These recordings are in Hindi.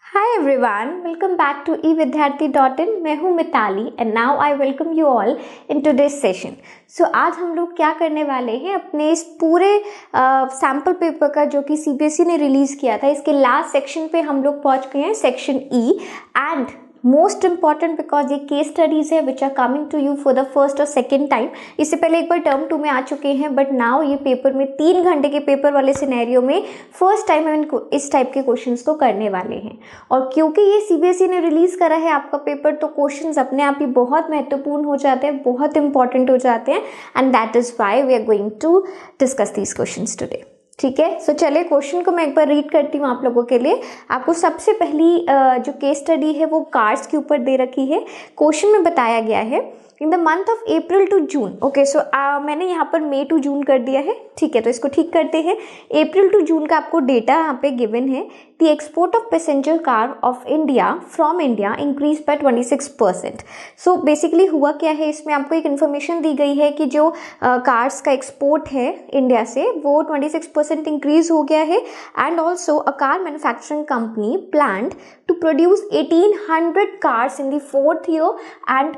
Hi everyone, welcome back to evidyarthi.in। मैं हूँ Mitali and now I welcome you all in today's session. So आज हम लोग क्या करने वाले हैं, अपने इस पूरे सैम्पल पेपर का जो कि सीबीएसई ने रिलीज किया था, इसके लास्ट सेक्शन पे हम लोग पहुँच गए हैं, section E. And most important because ये केस स्टडीज है which are coming to you for the first और सेकेंड टाइम। इससे पहले एक बार टर्म 2 में आ चुके हैं, बट नाउ ये पेपर में 3 घंटे के पेपर वाले सिनेरियो में फर्स्ट टाइम हम इस टाइप के क्वेश्चंस को करने वाले हैं। और क्योंकि ये सीबीएसई ने रिलीज करा है आपका पेपर, तो क्वेश्चंस अपने आप ही बहुत महत्वपूर्ण हो जाते हैं, बहुत इंपॉर्टेंट हो जाते हैं, and that is why we are going to discuss these questions today. ठीक है, सो चलिए क्वेश्चन को मैं एक बार रीड करती हूँ आप लोगों के लिए। आपको सबसे पहली जो केस स्टडी है वो कार्स के ऊपर दे रखी है। क्वेश्चन में बताया गया है in the month of April to June. Okay, so मैंने यहाँ पर मई टू जून कर दिया है। ठीक है, तो इसको ठीक करते हैं। अप्रैल टू जून का आपको डेटा यहाँ पे गिवन है। The export of passenger car of India from India increase by 26%। So basically हुआ क्या है, इसमें आपको एक इन्फॉर्मेशन दी गई है कि जो कार्स का एक्सपोर्ट है इंडिया से वो 26% इंक्रीज हो गया है। And also a car manufacturing company planned to produce 1800 cars in the 4th year and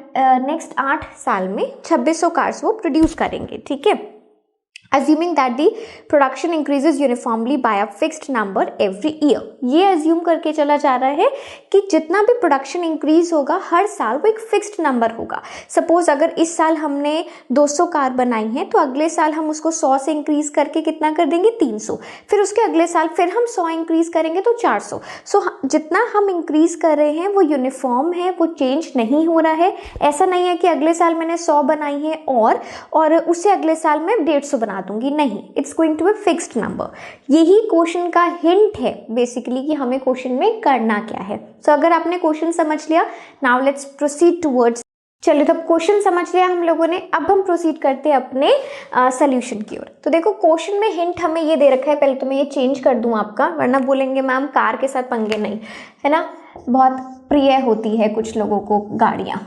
next 8 साल में 2600 कार्स वो प्रोड्यूस करेंगे। ठीक है, assuming that the production increases uniformly by a fixed number every year। ये assume करके चला जा रहा है कि जितना भी प्रोडक्शन इंक्रीज होगा हर साल वो एक फिक्स्ड नंबर होगा। सपोज अगर इस साल हमने 200 कार बनाई है तो अगले साल हम उसको 100 से इंक्रीज करके कितना कर देंगे, 300। फिर उसके अगले साल फिर हम 100 इंक्रीज करेंगे तो 400। सो जितना हम इंक्रीज कर रहे हैं वो यूनिफॉर्म है, वो चेंज नहीं हो रहा है। ऐसा नहीं है कि अगले साल मैंने 100 बनाई है और उससे अगले साल मैं 150 बना दूंगी, नहीं, it's going to be fixed number. यही क्वेश्चन का हिंट है बेसिकली कि हमें क्वेश्चन में करना क्या है। सो अगर आपने क्वेश्चन समझ लिया, नाउ लेट्स प्रोसीड टुवर्ड्स। चलिए, तो क्वेश्चन समझ लिया हम लोगों ने, अब हम प्रोसीड करते हैं अपने सोल्यूशन की ओर। तो देखो क्वेश्चन में हिंट हमें ये दे रखा है। पहले तो मैं ये चेंज कर दूं आपका, वरना बोलेंगे मैम कार के साथ पंगे नहीं, है ना, बहुत प्रिय होती है कुछ लोगों को गाड़ियां।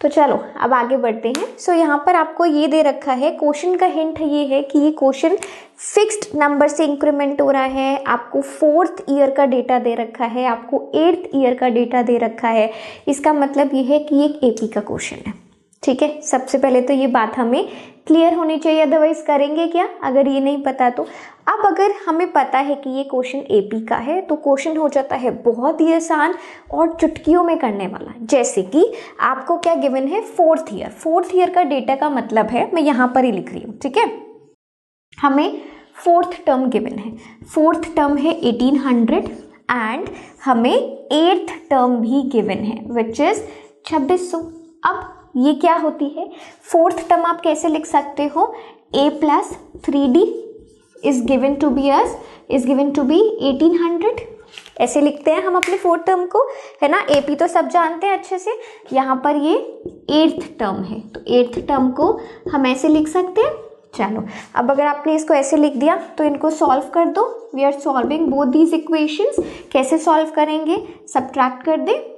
तो चलो अब आगे बढ़ते हैं। सो यहाँ पर आपको ये दे रखा है, क्वेश्चन का हिंट ये है कि ये क्वेश्चन फिक्स्ड नंबर से इंक्रीमेंट हो रहा है। आपको 4th ईयर का डेटा दे रखा है, आपको 8th ईयर का डेटा दे रखा है। इसका मतलब ये है कि ये एक एपी का क्वेश्चन है। ठीक है, सबसे पहले तो ये बात हमें क्लियर होनी चाहिए, अदरवाइज करेंगे क्या अगर ये नहीं पता तो। अब अगर हमें पता है कि ये क्वेश्चन एपी का है तो क्वेश्चन हो जाता है बहुत ही आसान और चुटकियों में करने वाला। जैसे कि आपको क्या गिवन है, 4th ईयर। 4th ईयर का डेटा का मतलब है, मैं यहाँ पर ही लिख रही हूँ। ठीक है, हमें 4th टर्म गिवन है। 4th टर्म है 1800 एंड हमें 8th टर्म भी गिवन है विच इज 2600। अब ये क्या होती है, 4th टर्म आप कैसे लिख सकते हो, a plus 3d is given to be 1800। ऐसे लिखते हैं हम अपने 4th टर्म को, है ना। एपी तो सब जानते हैं अच्छे से। यहाँ पर ये 8th टर्म है, तो 8th टर्म को हम ऐसे लिख सकते हैं। चलो, अब अगर आपने इसको ऐसे लिख दिया तो इनको सॉल्व कर दो। We are solving both these equations. कैसे सॉल्व करेंगे, सब्ट्रैक्ट कर दे,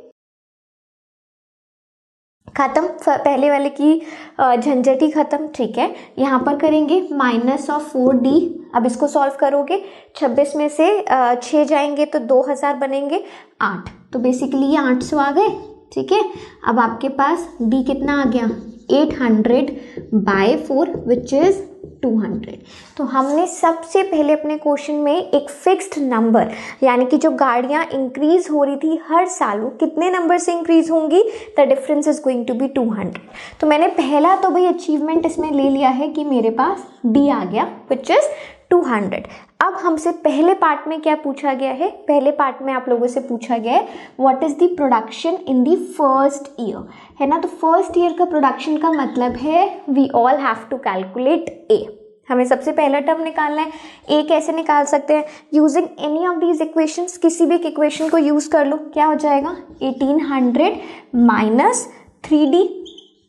खत्म, पहले वाले की झंझट ही खत्म। ठीक है, यहाँ पर करेंगे -4d। अब इसको सॉल्व करोगे, 26 में से 6 जाएंगे तो 2000 बनेंगे 8, तो बेसिकली ये 800 आ गए। ठीक है, अब आपके पास d कितना आ गया, 800/4 विच इज 200। तो हमने सबसे पहले अपने क्वेश्चन में एक फिक्स्ड नंबर, यानी कि जो गाड़ियां इंक्रीज हो रही थी हर साल वो कितने नंबर से इंक्रीज होंगी, the difference is going to be 200। तो मैंने पहला तो भाई अचीवमेंट इसमें ले लिया है कि मेरे पास डी आ गया विच इज 200। अब हमसे पहले पार्ट में क्या पूछा गया है, पहले पार्ट में आप लोगों से पूछा गया है what is the production in the 1st year, है ना। तो 1st ईयर का प्रोडक्शन का मतलब है we all have to calculate a. हमें सबसे पहला टर्म निकालना है। ए कैसे निकाल सकते हैं, using any of these equations, किसी भी एक इक्वेशन को यूज कर लो। क्या हो जाएगा, 1800 माइनस 3d।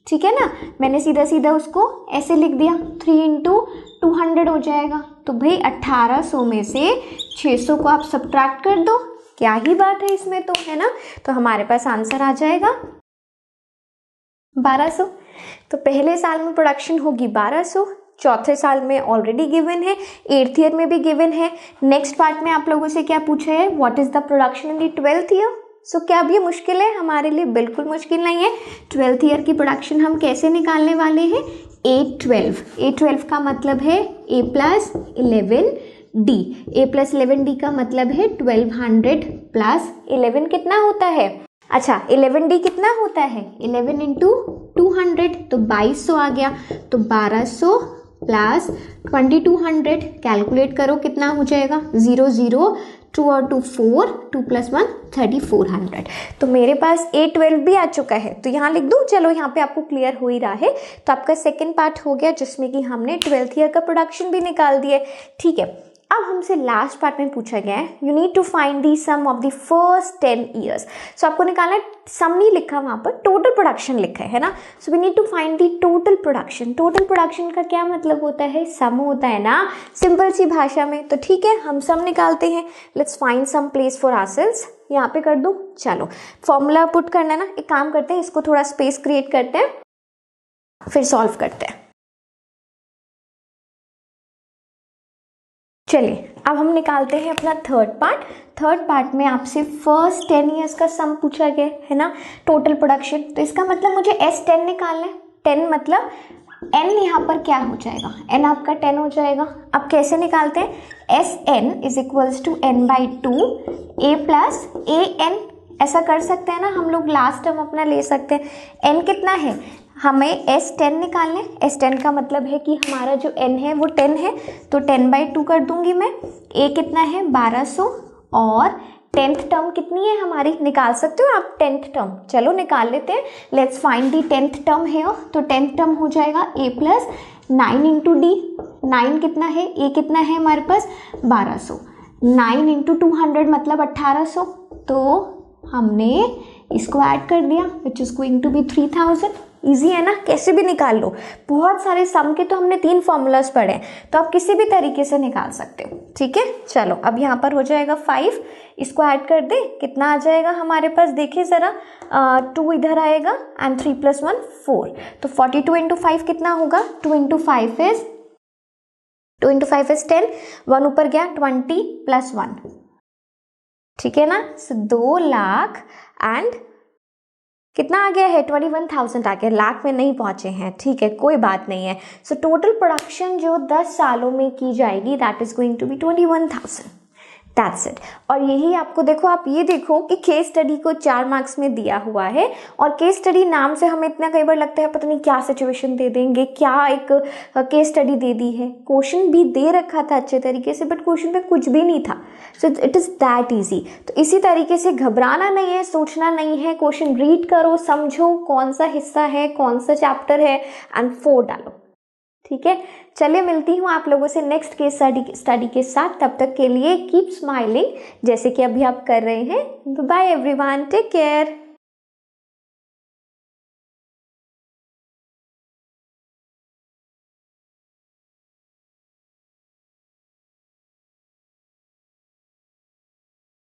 ठीक है ना, मैंने सीधा सीधा उसको ऐसे लिख दिया, 3 × 200 हो जाएगा। तो भाई 1800 में से 600 को आप सब्ट्रैक्ट कर दो, क्या ही बात है इसमें तो, है ना। तो हमारे पास आंसर आ जाएगा 1200। तो पहले साल में प्रोडक्शन होगी 1200, चौथे साल में ऑलरेडी गिवन है, 8th ईयर में भी गिवन है। नेक्स्ट पार्ट में आप लोगों से क्या पूछा है, what is the production in the 12th year. So क्या अब ये मुश्किल है, हमारे लिए बिल्कुल मुश्किल नहीं है। 12th ईयर की प्रोडक्शन हम कैसे निकालने वाले हैं, A12। A12 का मतलब है A plus 11D। A plus 11D का मतलब है 1200 प्लस 11 कितना होता है, अच्छा 11D कितना होता है, 11 इंटू 200 तो 2200 आ गया। तो 1200 प्लस 2200 कैलकुलेट करो कितना हो जाएगा, 0 0 2 और 2 4, 2 प्लस 1 3400। तो मेरे पास A12 भी आ चुका है, तो यहाँ लिख दूँ, चलो यहाँ पे आपको क्लियर हो ही रहा है। तो आपका सेकेंड पार्ट हो गया जिसमें कि हमने 12th ईयर का प्रोडक्शन भी निकाल दिए। ठीक है, अब हमसे लास्ट पार्ट में पूछा गया है, you need to find the sum of the first 10 years. So आपको निकालना है, सम नहीं लिखा वहाँ पर, टोटल प्रोडक्शन लिखा है ना। So we need to find the total production. Total production का क्या मतलब होता है, सम होता है ना, सिंपल सी भाषा में। तो ठीक है, हम सम निकालते हैं। Let's find some place for ourselves. यहाँ पे कर दूँ, चलो फॉर्मूला पुट करना है ना, एक काम करते हैं, इसको थोड़ा स्पेस क्रिएट करते हैं, फिर सॉल्व करते हैं। चलिए अब हम निकालते हैं अपना थर्ड पार्ट। थर्ड पार्ट में आपसे फर्स्ट 10 ईयर्स का सम पूछा गया है ना, टोटल प्रोडक्शन। तो इसका मतलब मुझे S10 निकालना है। 10 मतलब n यहाँ पर क्या हो जाएगा, n आपका 10 हो जाएगा। अब कैसे निकालते हैं, SN is equals to n/2 A plus AN। ऐसा कर सकते हैं ना हम लोग, लास्ट टर्म अपना ले सकते हैं। n कितना है, हमें S10 निकालना है। S10 का मतलब है कि हमारा जो n है वो 10 है, तो 10/2 कर दूंगी मैं। A कितना है 1200, और 10th टर्म कितनी है हमारी, निकाल सकते हो आप 10th टर्म, चलो निकाल लेते हैं। Let's find the 10th term है। तो 10th टर्म हो जाएगा A प्लस 9 इंटू D। 9 कितना है, A कितना है हमारे पास 1200, 9 इंटू 200 मतलब 1800। तो हमने इसको ऐड कर दिया, which is going to be 3000। Easy है ना, कैसे भी निकाल लो। बहुत सारे सम के तो हमने 3 फॉर्मूलाज पढ़े हैं, तो आप किसी भी तरीके से निकाल सकते हो। ठीक है, चलो अब यहाँ पर हो जाएगा 5, इसको ऐड कर दे, कितना आ जाएगा हमारे पास, देखिए ज़रा, 2 इधर आएगा एंड 3 प्लस 1 4। तो 42 इंटू 5 कितना होगा, 2 इंटू 5 इज 10, 1 ऊपर गया 20 प्लस 1, ठीक है ना। सो 2 लाख एंड कितना आ गया है, 21,000 आ गया, लाख में नहीं पहुंचे हैं। ठीक है, कोई बात नहीं है। सो टोटल प्रोडक्शन जो 10 सालों में की जाएगी, that is going to be 21,000। That's it. और यही आपको देखो, आप ये देखो कि केस स्टडी को 4 मार्क्स में दिया हुआ है, और केस स्टडी नाम से हमें इतना कई बार लगता है पता नहीं क्या सिचुएशन दे देंगे, क्या एक केस स्टडी दे दी है। क्वेश्चन भी दे रखा था अच्छे तरीके से, बट क्वेश्चन में कुछ भी नहीं था। So it is that easy. तो इसी तरीके से घबराना नहीं है, सोचना नहीं है, क्वेश्चन रीड करो, समझो कौन सा हिस्सा है, कौन सा चैप्टर है, एंड 4 डालो। ठीक है, चलिए मिलती हूँ आप लोगों से नेक्स्ट केस स्टडी के साथ। तब तक के लिए कीप स्माइलिंग, जैसे कि अभी आप कर रहे हैं। Bye everyone, take care.